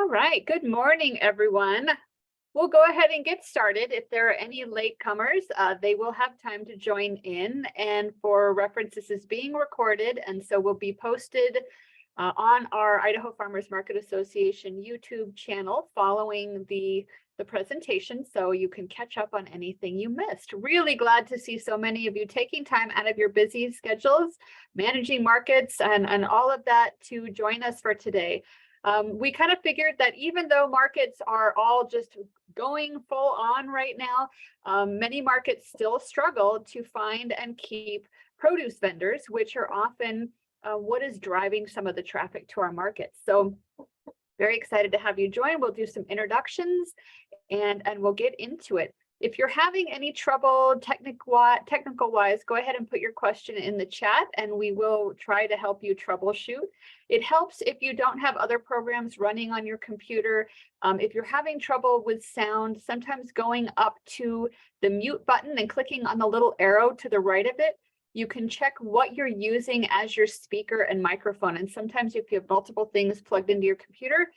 All right, good morning, everyone. We'll go ahead and get started. If there are any latecomers, they will have time to join in. And for reference, this is being recorded, and so will be posted on our Idaho Farmers Market Association YouTube channel following the presentation, so you can catch up on anything you missed. Really glad to see so many of you taking time out of your busy schedules, managing markets, and all of that to join us for today. We kind of figured that even though markets are all just going full on right now, many markets still struggle to find and keep produce vendors, which are often what is driving some of the traffic to our markets. So very excited to have you join. We'll do some introductions and we'll get into it. If you're having any trouble technical wise, go ahead and put your question in the chat and we will try to help you troubleshoot. It helps if you don't have other programs running on your computer. If you're having trouble with sound, sometimes going up to the mute button and clicking on the little arrow to the right of it, you can check what you're using as your speaker and microphone. And sometimes if you have multiple things plugged into your computer,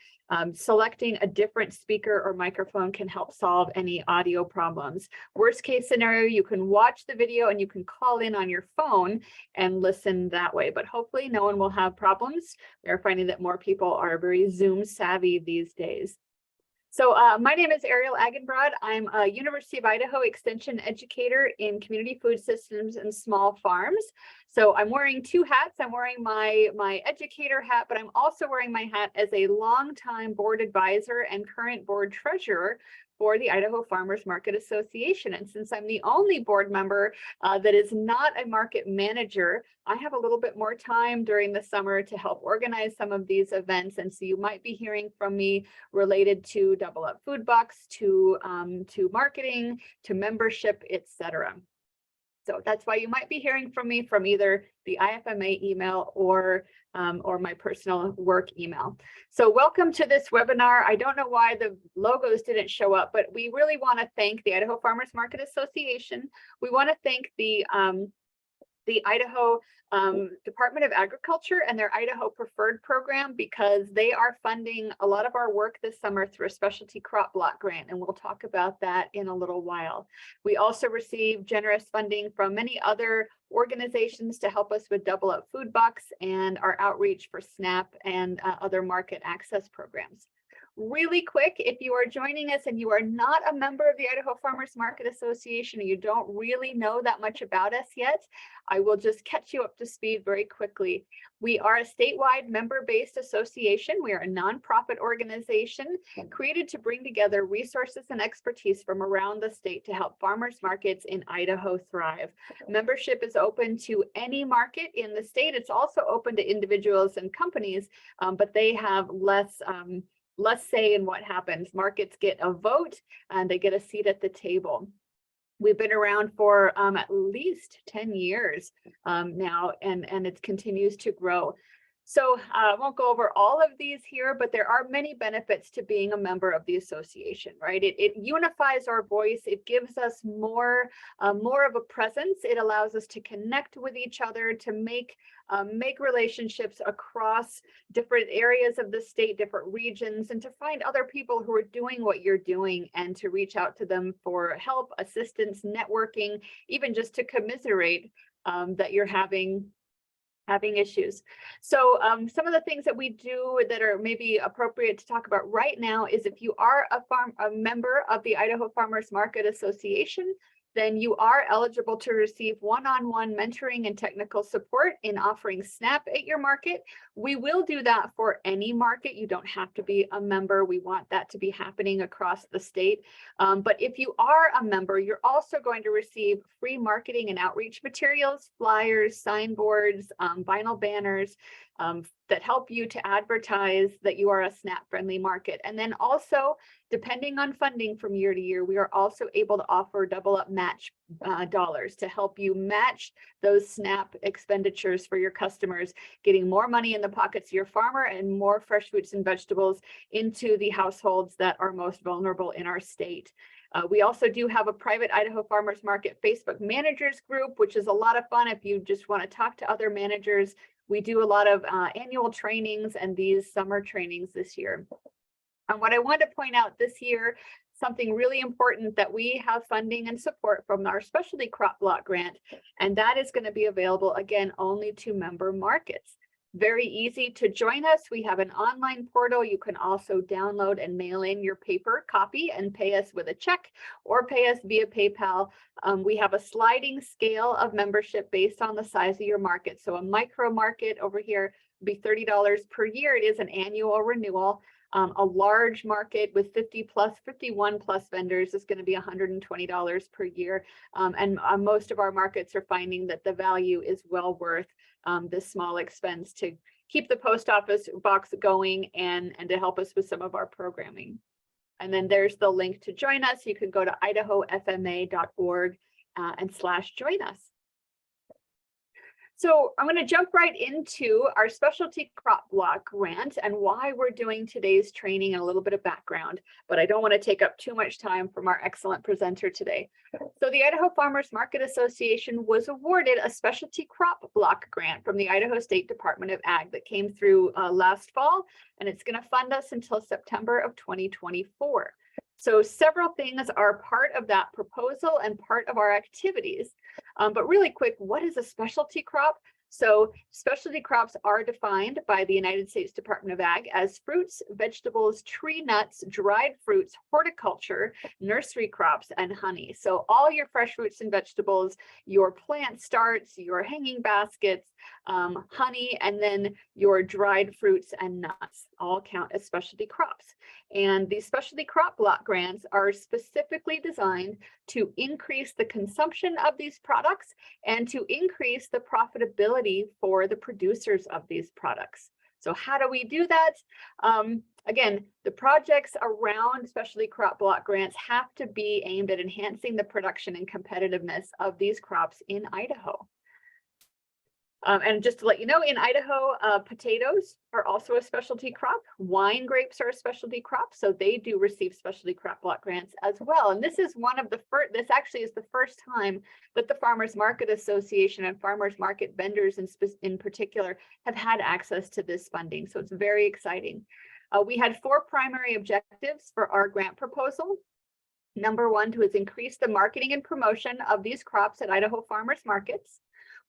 selecting a different speaker or microphone can help solve any audio problems. Worst case scenario, you can watch the video and you can call in on your phone and listen that way. But hopefully no one will have problems. We are finding that more people are very Zoom savvy these days. So my name is Ariel Agenbroad. I'm a University of Idaho Extension educator in community food systems and small farms. So I'm wearing two hats. I'm wearing my educator hat, but I'm also wearing my hat as a longtime board advisor and current board treasurer for the Idaho Farmers Market Association. And since I'm the only board member that is not a market manager, I have a little bit more time during the summer to help organize some of these events. And so you might be hearing from me related to Double Up Food Bucks, to marketing, to membership, etc. So that's why you might be hearing from me from either the IFMA email or my personal work email. So welcome to this webinar. I don't know why the logos didn't show up, but we really want to thank the Idaho Farmers Market Association. We want to thank the Idaho Department of Agriculture and their Idaho Preferred program, because they are funding a lot of our work this summer through a specialty crop block grant, and we'll talk about that in a little while. We also receive generous funding from many other organizations to help us with Double Up Food Bucks and our outreach for SNAP and other market access programs. Really quick, if you are joining us and you are not a member of the Idaho Farmers Market Association, and you don't really know that much about us yet, I will just catch you up to speed very quickly. We are a statewide member-based association. We are a nonprofit organization created to bring together resources and expertise from around the state to help farmers markets in Idaho thrive. Membership is open to any market in the state. It's also open to individuals and companies, but they have less say in what happens. Markets get a vote and they get a seat at the table. We've been around for at least 10 years now, and it continues to grow. So I won't go over all of these here, but there are many benefits to being a member of the association, right? It unifies our voice. It gives us more of a presence. It allows us to connect with each other, to make relationships across different areas of the state, different regions, and to find other people who are doing what you're doing and to reach out to them for help, assistance, networking, even just to commiserate that you're having issues. So some of the things that we do that are maybe appropriate to talk about right now is, if you are a member of the Idaho Farmers Market Association, then you are eligible to receive one-on-one mentoring and technical support in offering SNAP at your market. We will do that for any market. You don't have to be a member. We want that to be happening across the state. But if you are a member, you're also going to receive free marketing and outreach materials, flyers, signboards, vinyl banners, that help you to advertise that you are a SNAP-friendly market. And then also, depending on funding from year to year, we are also able to offer Double Up match dollars to help you match those SNAP expenditures for your customers, getting more money in the pockets of your farmer and more fresh fruits and vegetables into the households that are most vulnerable in our state. We also do have a private Idaho Farmers Market Facebook managers group, which is a lot of fun if you just want to talk to other managers. We do a lot of annual trainings and these summer trainings this year. And what I want to point out this year, something really important, that we have funding and support from our specialty crop block grant, and that is going to be available again only to member markets. Very easy to join us. We have an online portal. You can also download and mail in your paper copy and pay us with a check or pay us via PayPal. We have a sliding scale of membership based on the size of your market. So a micro market over here would be $30 per year. It is an annual renewal. A large market with 51 plus vendors is going to be $120 per year. And most of our markets are finding that the value is well worth this small expense to keep the post office box going and to help us with some of our programming. And then there's the link to join us. You can go to idahofma.org /join us. So I'm going to jump right into our specialty crop block grant and why we're doing today's training and a little bit of background, but I don't want to take up too much time from our excellent presenter today. So the Idaho Farmers Market Association was awarded a specialty crop block grant from the Idaho State Department of Ag that came through last fall, and it's going to fund us until September of 2024. So several things are part of that proposal and part of our activities. But really quick, what is a specialty crop? So specialty crops are defined by the United States Department of Ag as fruits, vegetables, tree nuts, dried fruits, horticulture, nursery crops, and honey. So all your fresh fruits and vegetables, your plant starts, your hanging baskets, honey, and then your dried fruits and nuts all count as specialty crops. And these specialty crop block grants are specifically designed to increase the consumption of these products and to increase the profitability for the producers of these products. So how do we do that? Again, the projects around specialty crop block grants have to be aimed at enhancing the production and competitiveness of these crops in Idaho. And just to let you know, in Idaho, potatoes are also a specialty crop. Wine grapes are a specialty crop, so they do receive specialty crop block grants as well. And this is one of the first, this actually is the first time that the Farmers Market Association and farmers market vendors in particular have had access to this funding. So it's very exciting. We had 4 primary objectives for our grant proposal. Number 1 was increase the marketing and promotion of these crops at Idaho farmers markets.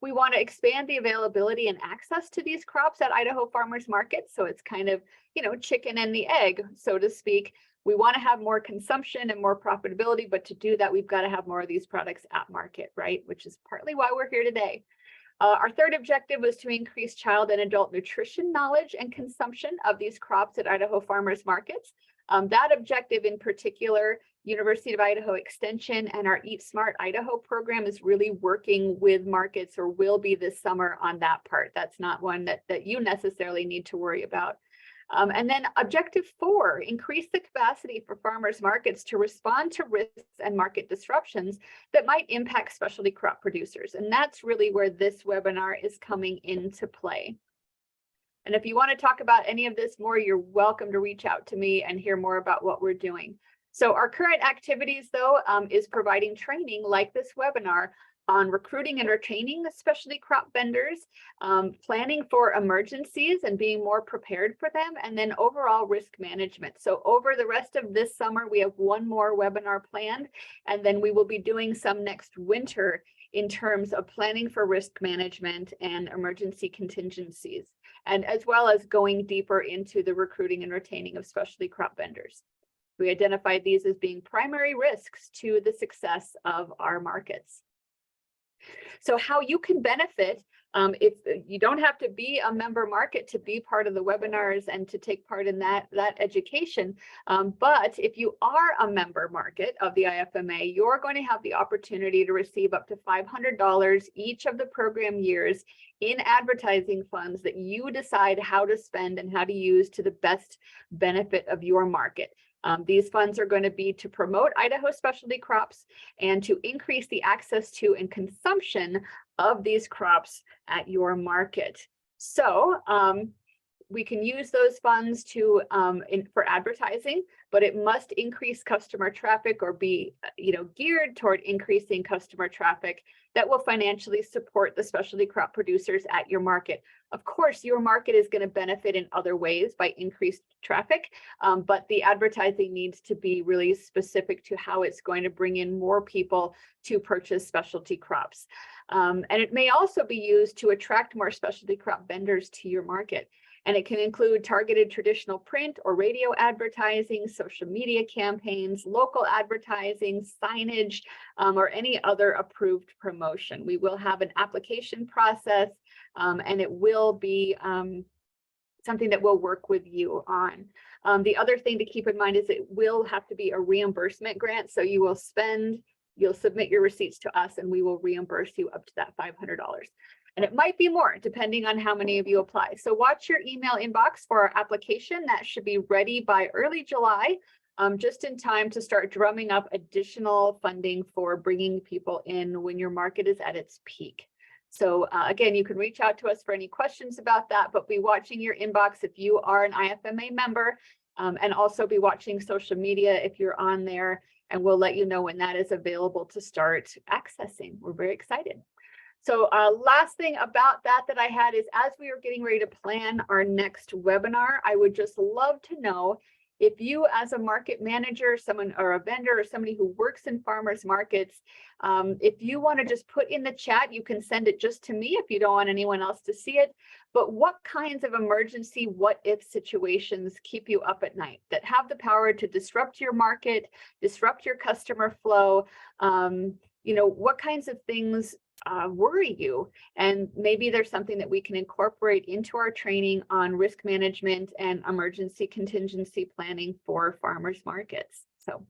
We want to expand the availability and access to these crops at Idaho farmers markets. So it's kind of, you know, chicken and the egg, so to speak. We want to have more consumption and more profitability, but to do that, we've got to have more of these products at market, right? Which is partly why we're here today. Our third objective was to increase child and adult nutrition knowledge and consumption of these crops at Idaho farmers markets. That objective in particular, University of Idaho Extension and our Eat Smart Idaho program is really working with markets, or will be this summer, on that part. That's not one that you necessarily need to worry about. And then objective 4, increase the capacity for farmers markets to respond to risks and market disruptions that might impact specialty crop producers. And that's really where this webinar is coming into play. And if you want to talk about any of this more, you're welcome to reach out to me and hear more about what we're doing. So our current activities, though, is providing training like this webinar on recruiting and retaining the specialty crop vendors, planning for emergencies and being more prepared for them, and then overall risk management. So over the rest of this summer, we have 1 more webinar planned, and then we will be doing some next winter in terms of planning for risk management and emergency contingencies, and as well as going deeper into the recruiting and retaining of specialty crop vendors. We identified these as being primary risks to the success of our markets. So how you can benefit, if you don't have to be a member market to be part of the webinars and to take part in that education, but if you are a member market of the IFMA, you're going to have the opportunity to receive up to $500 each of the program years in advertising funds that you decide how to spend and how to use to the best benefit of your market. These funds are going to be to promote Idaho specialty crops and to increase the access to and consumption of these crops at your market. So we can use those funds to for advertising, but it must increase customer traffic or be geared toward increasing customer traffic that will financially support the specialty crop producers at your market. Of course, your market is going to benefit in other ways by increased traffic, but the advertising needs to be really specific to how it's going to bring in more people to purchase specialty crops. And it may also be used to attract more specialty crop vendors to your market. And it can include targeted traditional print or radio advertising, social media campaigns, local advertising, signage, or any other approved promotion. We will have an application process, and it will be something that we'll work with you on. The other thing to keep in mind is it will have to be a reimbursement grant. So you'll submit your receipts to us and we will reimburse you up to that $500. And it might be more depending on how many of you apply. So watch your email inbox for our application. That should be ready by early July, just in time to start drumming up additional funding for bringing people in when your market is at its peak. So again, you can reach out to us for any questions about that, but be watching your inbox if you are an IFMA member, and also be watching social media if you're on there, and we'll let you know when that is available to start accessing. We're very excited. So last thing about that I had is, as we are getting ready to plan our next webinar, I would just love to know if you, as a market manager, someone or a vendor or somebody who works in farmers markets, if you want to just put in the chat, you can send it just to me if you don't want anyone else to see it. But what kinds of emergency what if situations keep you up at night that have the power to disrupt your market, disrupt your customer flow? What kinds of things worry you? And maybe there's something that we can incorporate into our training on risk management and emergency contingency planning for farmers markets. So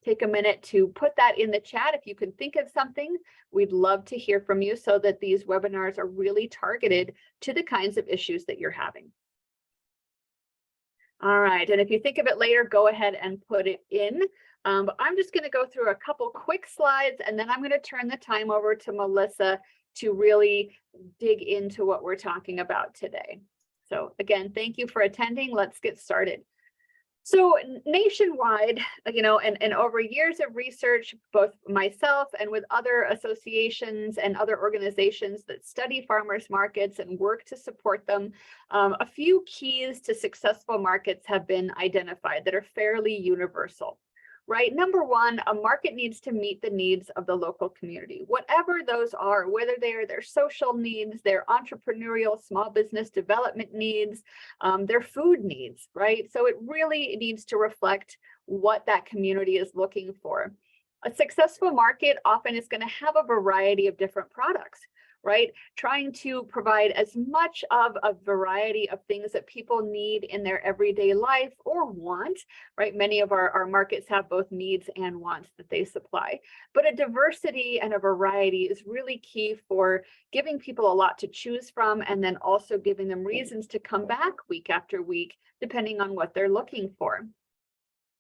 take a minute to put that in the chat. If you can think of something, we'd love to hear from you so that these webinars are really targeted to the kinds of issues that you're having. All right, and if you think of it later, go ahead and put it in. But I'm just going to go through a couple quick slides, and then I'm going to turn the time over to Melissa to really dig into what we're talking about today. So again, thank you for attending. Let's get started. So nationwide, and over years of research, both myself and with other associations and other organizations that study farmers markets and work to support them, a few keys to successful markets have been identified that are fairly universal. Right? Number one, a market needs to meet the needs of the local community, whatever those are, whether they are their social needs, their entrepreneurial small business development needs, their food needs, right? So it really needs to reflect what that community is looking for. A successful market often is going to have a variety of different products, right? Trying to provide as much of a variety of things that people need in their everyday life or want, right? Many of our markets have both needs and wants that they supply, but a diversity and a variety is really key for giving people a lot to choose from, and then also giving them reasons to come back week after week, depending on what they're looking for.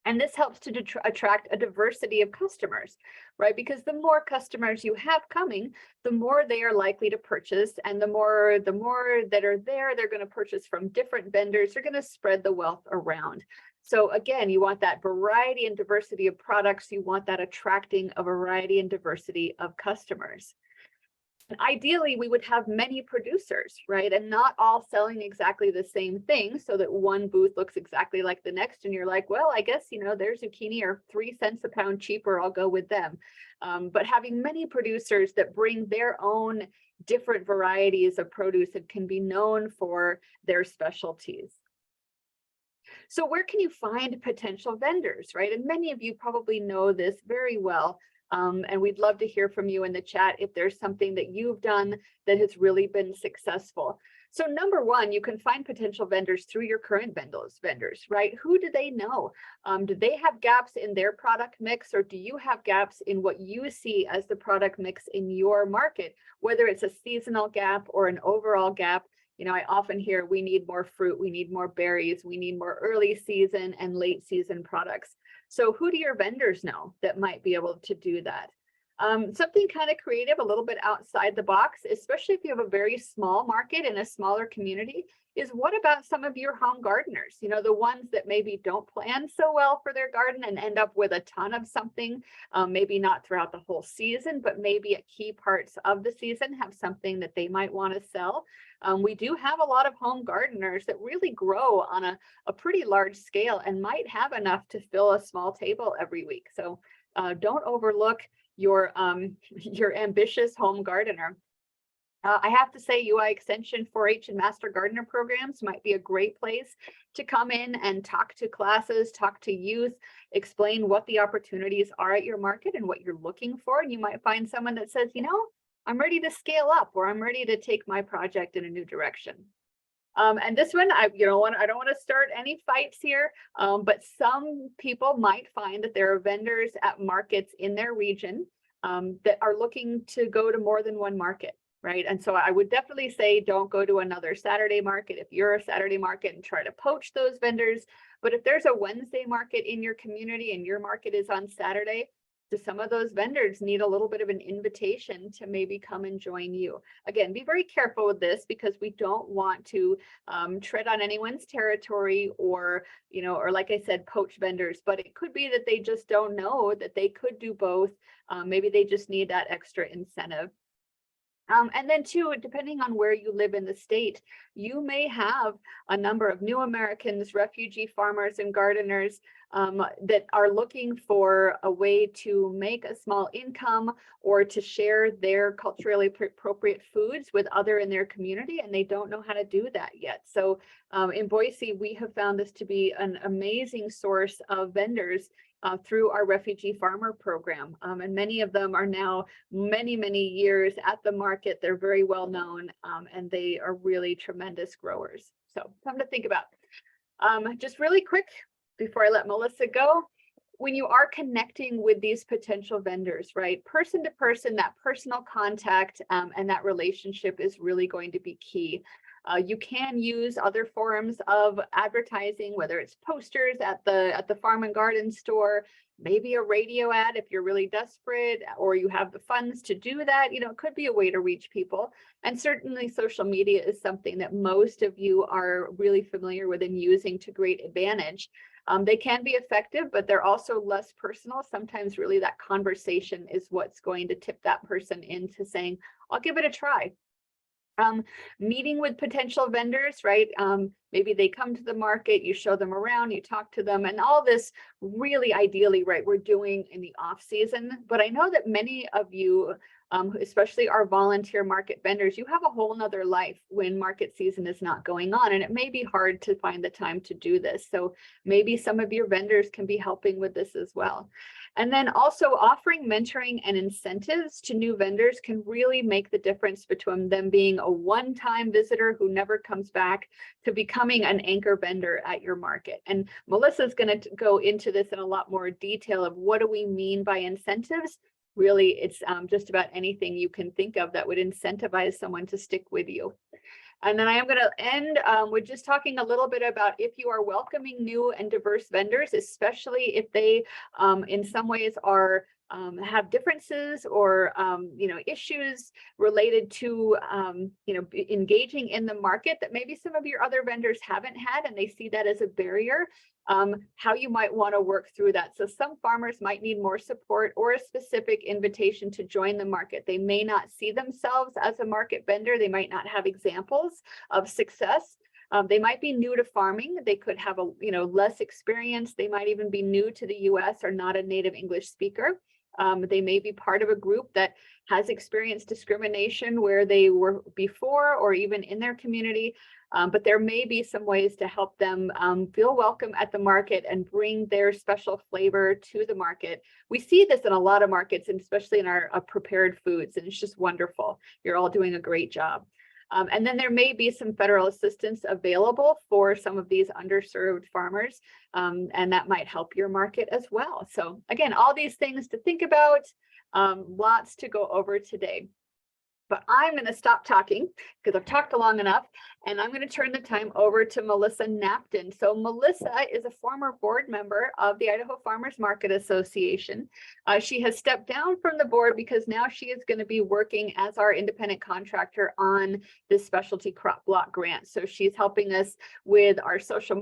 And this helps to attract a diversity of customers, right? Because the more customers you have coming, the more they are likely to purchase, and the more that are there, they're going to purchase from different vendors. They're going to spread the wealth around. So again, you want that variety and diversity of products. You want that attracting a variety and diversity of customers. And ideally, we would have many producers, right? And not all selling exactly the same thing so that one booth looks exactly like the next. And you're like, well, I guess, their zucchini are 3 cents a pound cheaper. I'll go with them. But having many producers that bring their own different varieties of produce and can be known for their specialties. So where can you find potential vendors, right? And many of you probably know this very well. And we'd love to hear from you in the chat if there's something that you've done that has really been successful. So number one, you can find potential vendors through your current vendors, right? Who do they know? Do they have gaps in their product mix, or do you have gaps in what you see as the product mix in your market, whether it's a seasonal gap or an overall gap? I often hear we need more fruit, we need more berries, we need more early season and late season products. So who do your vendors know that might be able to do that? Something kind of creative, a little bit outside the box, especially if you have a very small market in a smaller community, is what about some of your home gardeners? You know, the ones that maybe don't plan so well for their garden and end up with a ton of something, maybe not throughout the whole season, but maybe at key parts of the season have something that they might want to sell. We do have a lot of home gardeners that really grow on a pretty large scale and might have enough to fill a small table every week. So don't overlook your ambitious home gardener. I have to say UI Extension 4-H and Master Gardener programs might be a great place to come in and talk to classes, talk to youth, explain what the opportunities are at your market and what you're looking for. And you might find someone that says, you know, I'm ready to scale up, or I'm ready to take my project in a new direction. And this one, I don't want to start any fights here, but some people might find that there are vendors at markets in their region that are looking to go to more than one market. Right. And so I would definitely say don't go to another Saturday market if you're a Saturday market and try to poach those vendors. But if there's a Wednesday market in your community and your market is on Saturday, do some of those vendors need a little bit of an invitation to maybe come and join you? Again, be very careful with this because we don't want to tread on anyone's territory or, you know, or like I said, poach vendors, but it could be that they just don't know that they could do both. Maybe they just need that extra incentive. And then too, depending on where you live in the state, you may have a number of new Americans, refugee farmers and gardeners that are looking for a way to make a small income or to share their culturally appropriate foods with other in their community, and they don't know how to do that yet. So in Boise, we have found this to be an amazing source of vendors through our refugee farmer program. And many of them are now many, many years at the market. They're very well known and they are really tremendous growers. So something to think about. Just really quick before I let Melissa go, when you are connecting with these potential vendors, right, person to person, that personal contact and that relationship is really going to be key. You can use other forms of advertising, whether it's posters at the farm and garden store, maybe a radio ad if you're really desperate, or you have the funds to do that. You know, it could be a way to reach people. And certainly social media is something that most of you are really familiar with and using to great advantage. They can be effective, but they're also less personal. Sometimes really that conversation is what's going to tip that person into saying, I'll give it a try. Meeting with potential vendors, right? Maybe they come to the market, you show them around, you talk to them, and all this really ideally, right, we're doing in the off season. But I know that many of you, especially our volunteer market vendors, you have a whole nother life when market season is not going on, and it may be hard to find the time to do this. So maybe some of your vendors can be helping with this as well. And then also offering mentoring and incentives to new vendors can really make the difference between them being a one-time visitor who never comes back to becoming an anchor vendor at your market. And Melissa's going to go into this in a lot more detail of what do we mean by incentives. Really, it's just about anything you can think of that would incentivize someone to stick with you. And then I am going to end with just talking a little bit about if you are welcoming new and diverse vendors, especially if they in some ways are have differences or issues related to engaging in the market that maybe some of your other vendors haven't had, and they see that as a barrier. How you might want to work through that. So some farmers might need more support or a specific invitation to join the market. They may not see themselves as a market vendor. They might not have examples of success. They might be new to farming. They could have less experience. They might even be new to the US or not a native English speaker. They may be part of a group that has experienced discrimination where they were before or even in their community. But there may be some ways to help them feel welcome at the market and bring their special flavor to the market. We see this in a lot of markets, and especially in our prepared foods, and it's just wonderful. You're all doing a great job. And then there may be some federal assistance available for some of these underserved farmers, and that might help your market as well. So again, all these things to think about, lots to go over today. But I'm going to stop talking because I've talked long enough, and I'm going to turn the time over to Melissa Knapton. So Melissa is a former board member of the Idaho Farmers Market Association. She has stepped down from the board because now she is going to be working as our independent contractor on this specialty crop block grant. So she's helping us with our social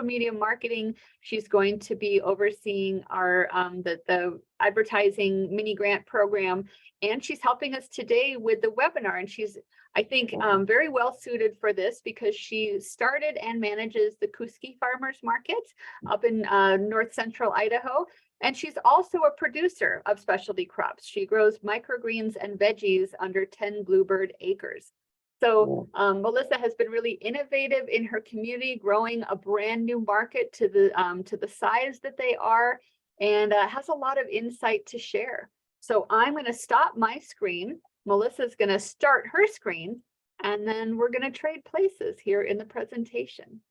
media marketing. She's going to be overseeing our the advertising mini grant program, and she's helping us today with the webinar. And she's, I think, very well suited for this because she started and manages the Kooskia Farmers Market up in north central Idaho. And she's also a producer of specialty crops. She grows microgreens and veggies under 10 Bluebird acres. So Melissa has been really innovative in her community, growing a brand new market to the size that they are, and has a lot of insight to share. So I'm going to stop my screen. Melissa's going to start her screen, and then we're going to trade places here in the presentation.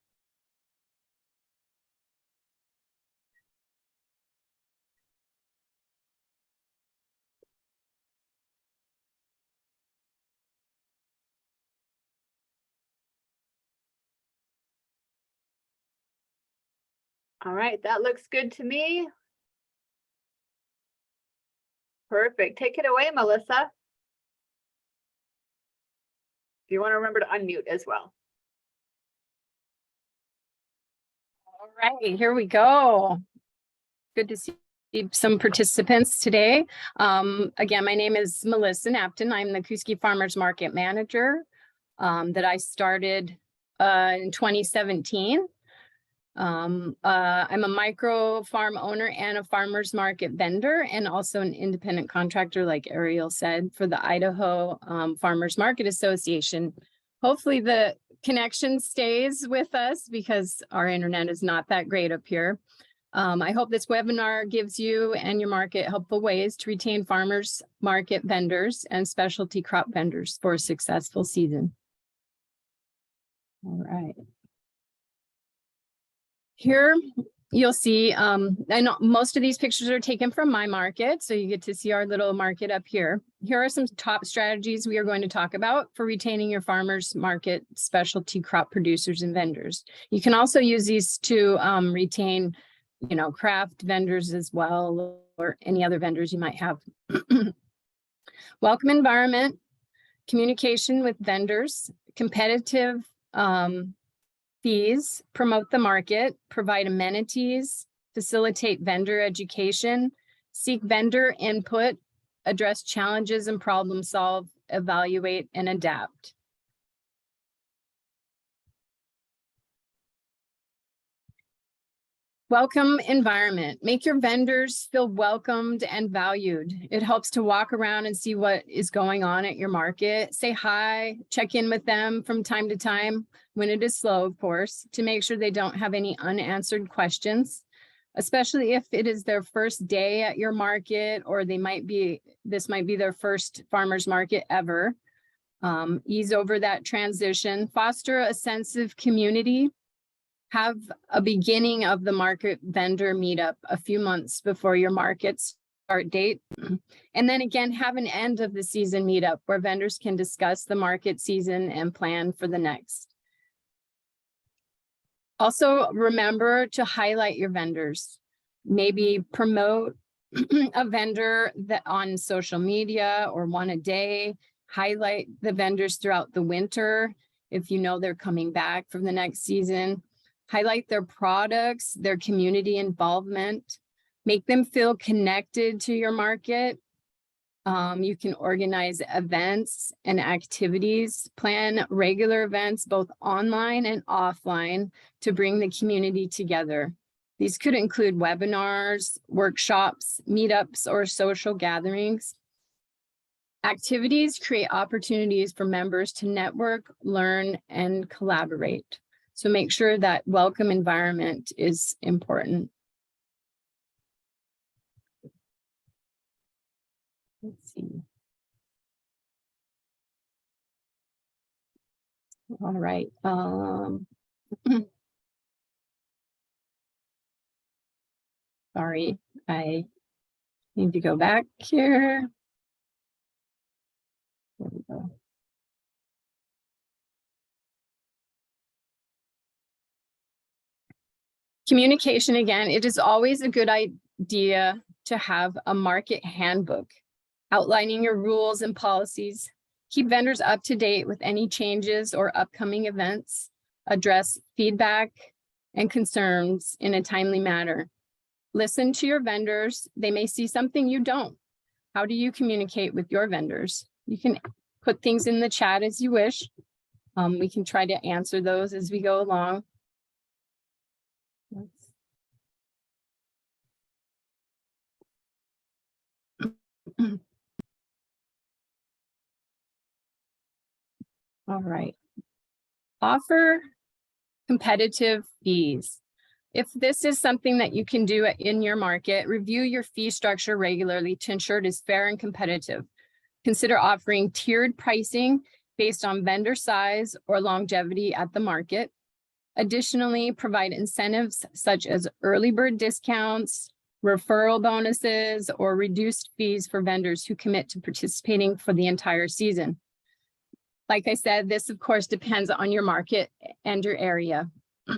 All right, that looks good to me. Perfect. Take it away, Melissa. If you want to remember to unmute as well. All right, here we go. Good to see some participants today. Again, my name is Melissa Knapton. I'm the Kooskia Farmers Market Manager that I started in 2017. I'm a micro farm owner and a farmers market vendor, and also an independent contractor, like Ariel said, for the Idaho Farmers Market Association. Hopefully the connection stays with us because our internet is not that great up here. I hope this webinar gives you and your market helpful ways to retain farmers market vendors and specialty crop vendors for a successful season. All right. Here you'll see, I know most of these pictures are taken from my market, so you get to see our little market up here. Here are some top strategies we are going to talk about for retaining your farmers market specialty crop producers and vendors. You can also use these to retain, you know, craft vendors as well, or any other vendors you might have. Welcome environment, communication with vendors, competitive fees, promote the market, provide amenities, facilitate vendor education, seek vendor input, address challenges and problem solve, evaluate and adapt. Welcome environment. Make your vendors feel welcomed and valued. It helps to walk around and see what is going on at your market. Say hi, check in with them from time to time when it is slow, of course, to make sure they don't have any unanswered questions, especially if it is their first day at your market, or this might be their first farmers market ever. Ease over that transition, foster a sense of community. Have a beginning of the market vendor meetup a few months before your market's start date. And then again, have an end of the season meetup where vendors can discuss the market season and plan for the next. Also, remember to highlight your vendors. Maybe promote a vendor that on social media or one a day. Highlight the vendors throughout the winter if you know they're coming back from the next season. Highlight their products, their community involvement, make them feel connected to your market. You can organize events and activities, plan regular events, both online and offline, to bring the community together. These could include webinars, workshops, meetups, or social gatherings. Activities create opportunities for members to network, learn, and collaborate. So make sure that welcome environment is important. Let's see. All right. Sorry, I need to go back here. There we go. Communication, again, it is always a good idea to have a market handbook outlining your rules and policies. Keep vendors up to date with any changes or upcoming events. Address feedback and concerns in a timely manner. Listen to your vendors. They may see something you don't. How do you communicate with your vendors? You can put things in the chat as you wish. We can try to answer those as we go along. All right. Offer competitive fees. If this is something that you can do in your market, review your fee structure regularly to ensure it is fair and competitive. Consider offering tiered pricing based on vendor size or longevity at the market. Additionally, provide incentives such as early bird discounts, referral bonuses, or reduced fees for vendors who commit to participating for the entire season. Like I said, this of course depends on your market and your area.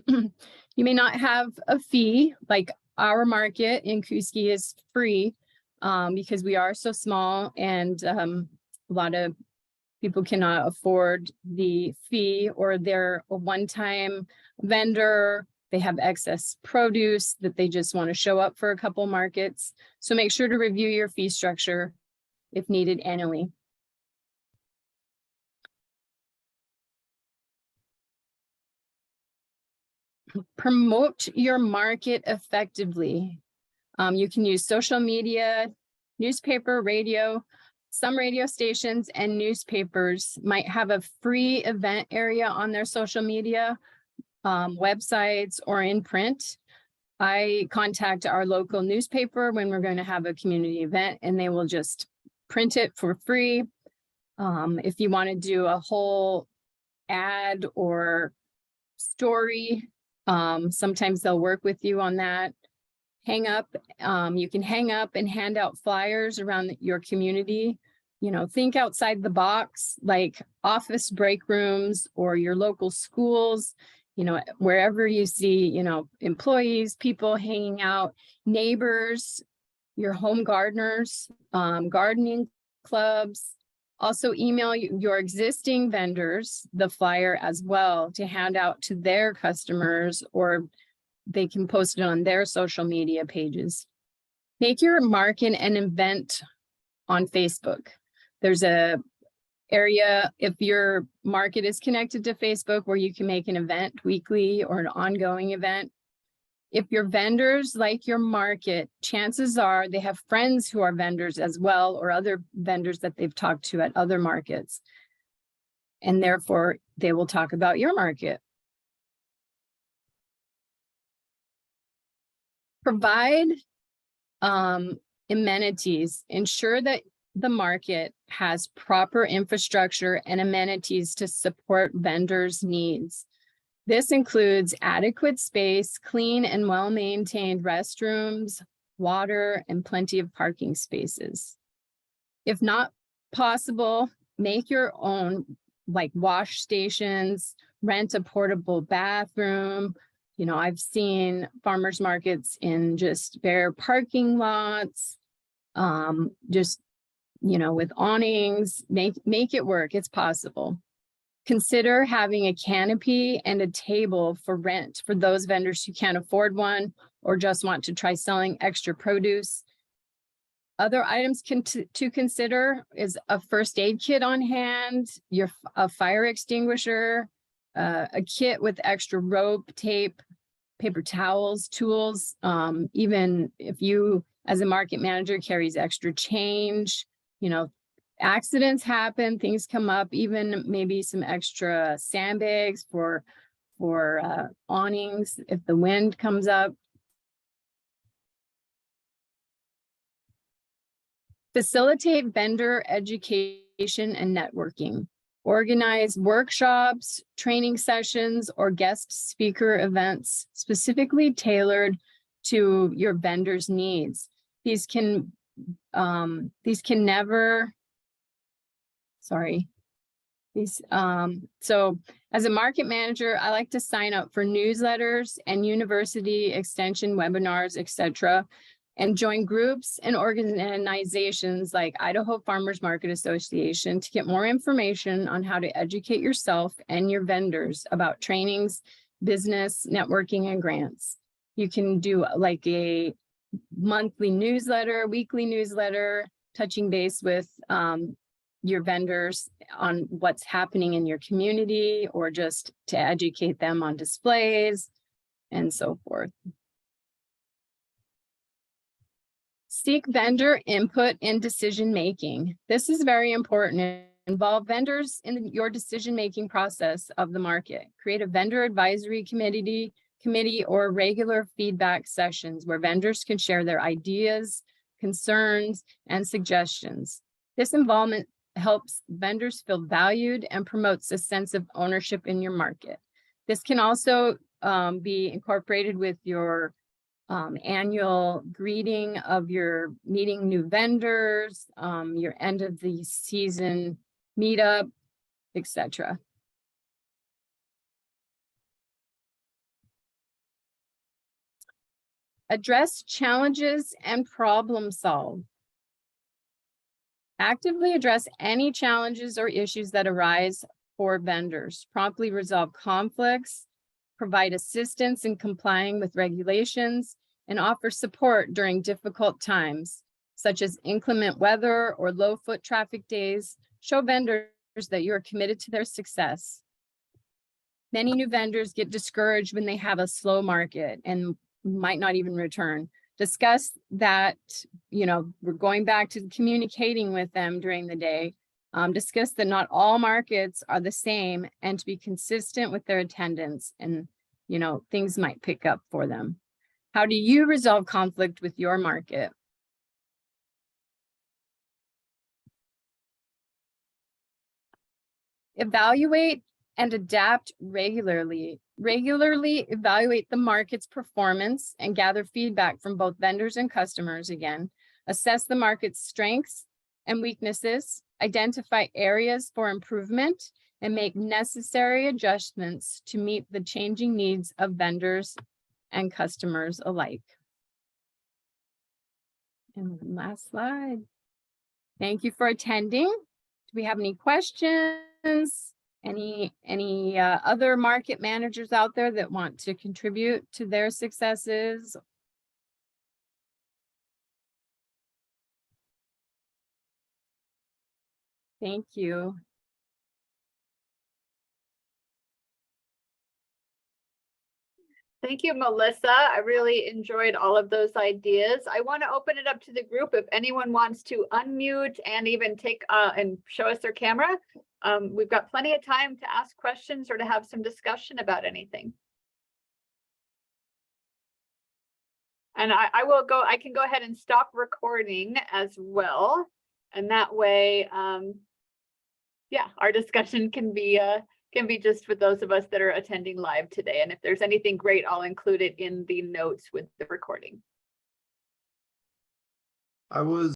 You may not have a fee, like our market in Kooskia is free because we are so small, and a lot of people cannot afford the fee, or they're a one-time vendor. They have excess produce that they just want to show up for a couple markets. So make sure to review your fee structure if needed annually. Promote your market effectively. You can use social media, newspaper, radio. Some radio stations and newspapers might have a free event area on their social media, websites, or in print. I contact our local newspaper when we're going to have a community event, and they will just print it for free. If you want to do a whole ad or story, sometimes they'll work with you on that. Hang up, you can hang up and hand out flyers around your community. You know, think outside the box, like office break rooms or your local schools, you know, wherever you see, you know, employees, people hanging out, neighbors, your home gardeners, gardening clubs. Also email your existing vendors the flyer as well to hand out to their customers, or they can post it on their social media pages. Make your market an event on Facebook. There's a area, if your market is connected to Facebook, where you can make an event weekly or an ongoing event. If your vendors like your market, chances are they have friends who are vendors as well, or other vendors that they've talked to at other markets. And therefore, they will talk about your market. Provide amenities. Ensure that the market has proper infrastructure and amenities to support vendors' needs. This includes adequate space, clean and well-maintained restrooms, water, and plenty of parking spaces. If not possible, make your own, like wash stations, rent a portable bathroom. You know, I've seen farmers markets in just bare parking lots, just, you know, with awnings. Make it work. It's possible. Consider having a canopy and a table for rent for those vendors who can't afford one or just want to try selling extra produce. Other items to consider is a first aid kit on hand, a fire extinguisher, a kit with extra rope, tape, paper towels, tools. Even if you, as a market manager, carries extra change, you know, accidents happen, things come up, even maybe some extra sandbags for awnings if the wind comes up. Facilitate vendor education and networking. Organize workshops, training sessions, or guest speaker events specifically tailored to your vendor's needs. These can never sorry. So as a market manager, I like to sign up for newsletters and university extension webinars, etc., and join groups and organizations like Idaho Farmers Market Association to get more information on how to educate yourself and your vendors about trainings, business, networking, and grants. You can do like a monthly newsletter, weekly newsletter, touching base with your vendors on what's happening in your community, or just to educate them on displays and so forth. Seek vendor input in decision-making. This is very important. Involve vendors in your decision-making process of the market. Create a vendor advisory committee or regular feedback sessions where vendors can share their ideas, concerns, and suggestions. This involvement helps vendors feel valued and promotes a sense of ownership in your market. This can also be incorporated with your annual greeting of your meeting new vendors, your end of the season meetup, etc. Address challenges and problem solve. Actively address any challenges or issues that arise for vendors. Promptly resolve conflicts, provide assistance in complying with regulations, and offer support during difficult times, such as inclement weather or low foot traffic days. Show vendors that you are committed to their success. Many new vendors get discouraged when they have a slow market and might not even return. Discuss that, we're going back to communicating with them during the day. Discuss that not all markets are the same, and to be consistent with their attendance, and things might pick up for them. How do you resolve conflict with your market? Evaluate and adapt regularly. Regularly evaluate the market's performance and gather feedback from both vendors and customers again. Assess the market's strengths and weaknesses, identify areas for improvement, and make necessary adjustments to meet the changing needs of vendors and customers alike. And last slide. Thank you for attending. Do we have any questions? Any other market managers out there that want to contribute to their successes? Thank you. Thank you, Melissa. I really enjoyed all of those ideas. I want to open it up to the group. If anyone wants to unmute and even take and show us their camera, we've got plenty of time to ask questions or to have some discussion about anything. And I can go ahead and stop recording as well. And that way, yeah, our discussion can be just with those of us that are attending live today. And if there's anything great, I'll include it in the notes with the recording. I was